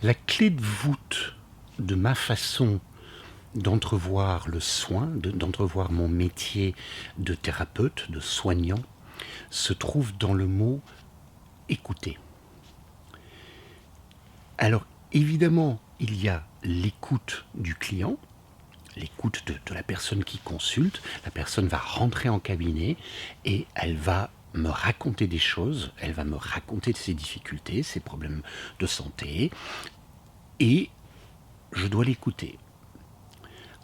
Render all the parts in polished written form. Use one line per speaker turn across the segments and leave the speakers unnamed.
La clé de voûte de ma façon d'entrevoir le soin, d'entrevoir mon métier de thérapeute, de soignant, se trouve dans le mot écouter. Alors évidemment, il y a l'écoute du client, l'écoute de la personne qui consulte. La personne va rentrer en cabinet et elle va me raconter des choses, elle va me raconter ses difficultés, ses problèmes de santé, et je dois l'écouter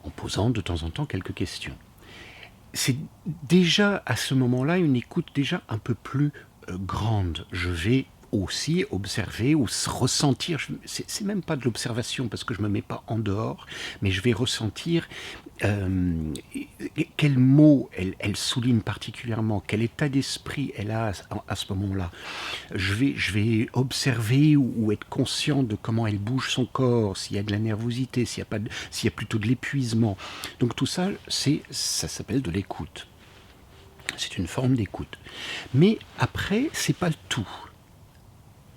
en posant de temps en temps quelques questions. C'est déjà à ce moment-là une écoute déjà un peu plus grande. Je vais aussi observer ou ressentir, c'est même pas de l'observation parce que je me mets pas en dehors, mais je vais ressentir quel mot elle souligne particulièrement, quel état d'esprit elle a à ce moment-là. Je vais observer ou être conscient de comment elle bouge son corps, s'il y a de la nervosité, s'il y a plutôt de l'épuisement. Donc tout ça, ça s'appelle de l'écoute. C'est une forme d'écoute. Mais après, c'est pas le tout.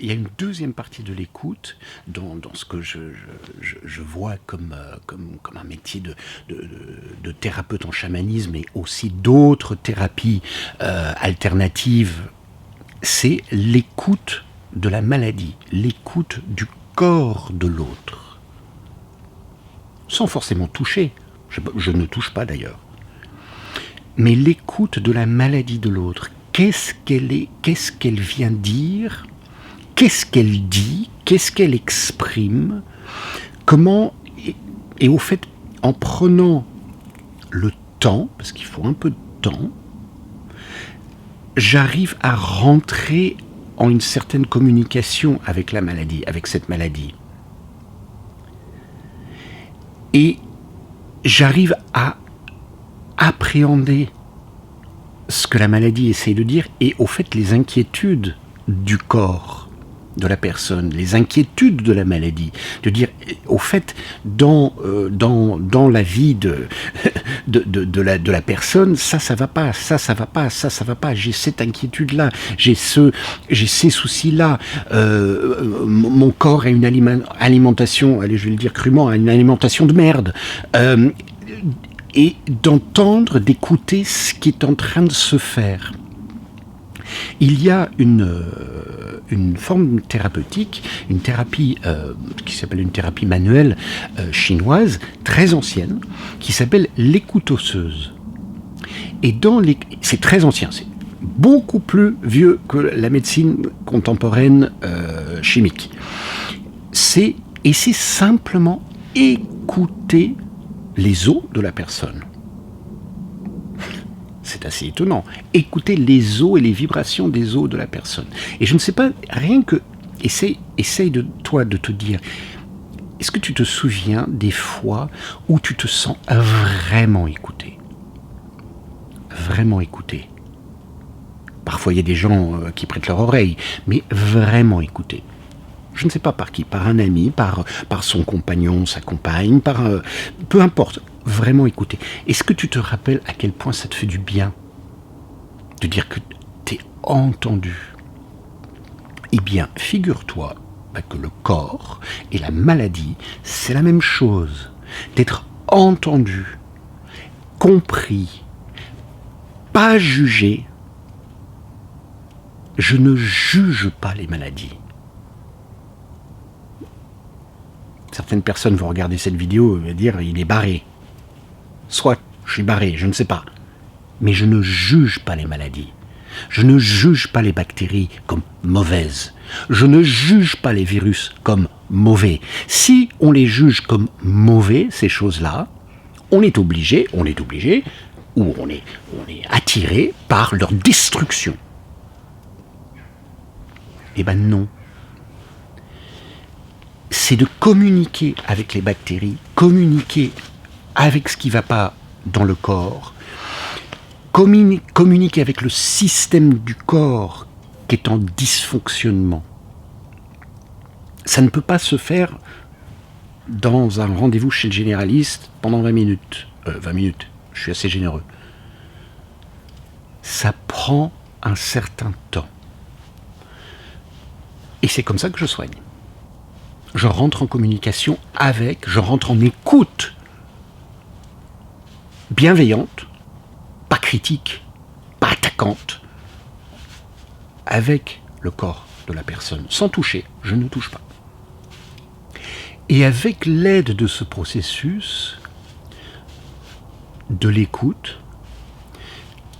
Il y a une deuxième partie de l'écoute dans ce que je vois comme un métier de thérapeute en chamanisme et aussi d'autres thérapies alternatives. C'est l'écoute de la maladie, l'écoute du corps de l'autre. Sans forcément toucher. Je ne touche pas d'ailleurs. Mais l'écoute de la maladie de l'autre. Qu'est-ce qu'elle vient dire ? Qu'est-ce qu'elle dit ? Qu'est-ce qu'elle exprime ? Comment, et au fait, en prenant le temps, parce qu'il faut un peu de temps, j'arrive à rentrer en une certaine communication avec la maladie, avec cette maladie. Et j'arrive à appréhender ce que la maladie essaie de dire et au fait les inquiétudes du corps de la personne, les inquiétudes de la maladie, de dire au fait dans la vie de la personne, ça va pas, ça va pas, ça va pas, j'ai cette inquiétude là, j'ai ces soucis là, mon corps a une alimentation, allez je vais le dire crûment, a une alimentation de merde, et d'entendre, d'écouter ce qui est en train de se faire. Il y a une forme thérapeutique, une thérapie qui s'appelle une thérapie manuelle chinoise, très ancienne, qui s'appelle l'écoute osseuse. Et c'est très ancien, c'est beaucoup plus vieux que la médecine contemporaine chimique. C'est simplement écouter les os de la personne. C'est assez étonnant. Écouter les os et les vibrations des os de la personne. Et je ne sais pas, rien que... Essaye de toi de te dire, est-ce que tu te souviens des fois où tu te sens vraiment écouté ? Vraiment écouté. Parfois il y a des gens qui prêtent leur oreille, mais vraiment écouté. Je ne sais pas par qui, par un ami, par son compagnon, sa compagne, peu importe, vraiment écouter. Est-ce que tu te rappelles à quel point ça te fait du bien de dire que tu es entendu ? Eh bien, figure-toi que le corps et la maladie, c'est la même chose. D'être entendu, compris, pas jugé. Je ne juge pas les maladies. Certaines personnes vont regarder cette vidéo et dire il est barré. Soit je suis barré, je ne sais pas. Mais je ne juge pas les maladies. Je ne juge pas les bactéries comme mauvaises. Je ne juge pas les virus comme mauvais. Si on les juge comme mauvais, ces choses-là, on est obligé, ou on est attiré par leur destruction. Eh ben non. C'est de communiquer avec les bactéries, communiquer avec ce qui ne va pas dans le corps, communiquer avec le système du corps qui est en dysfonctionnement. Ça ne peut pas se faire dans un rendez-vous chez le généraliste pendant 20 minutes. 20 minutes, je suis assez généreux. Ça prend un certain temps. Et c'est comme ça que je soigne. je rentre en communication avec, je rentre en écoute bienveillante, pas critique, pas attaquante, avec le corps de la personne, sans toucher, je ne touche pas. Et avec l'aide de ce processus, de l'écoute,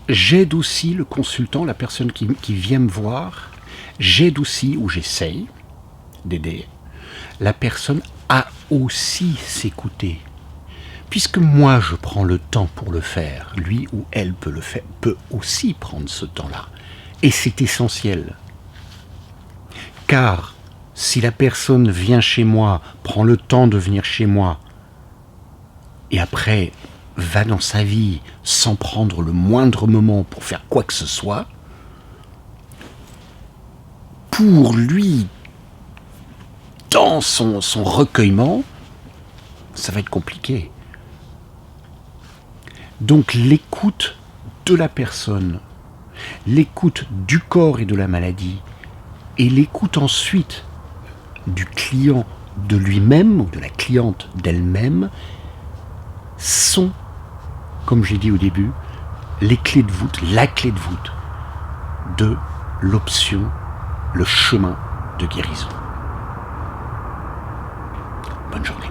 j'aide aussi le consultant, la personne qui vient me voir, j'aide aussi, ou j'essaye d'aider, la personne à aussi s'écouter. Puisque moi je prends le temps pour le faire, lui ou elle peut aussi prendre ce temps-là. Et c'est essentiel. Car si la personne vient chez moi, prend le temps de venir chez moi, et après va dans sa vie sans prendre le moindre moment pour faire quoi que ce soit, pour lui, dans son recueillement, ça va être compliqué. Donc l'écoute de la personne, l'écoute du corps et de la maladie, et l'écoute ensuite du client de lui-même ou de la cliente d'elle-même, sont, comme j'ai dit au début, les clés de voûte, la clé de voûte de l'option, le chemin de guérison. Bonne journée.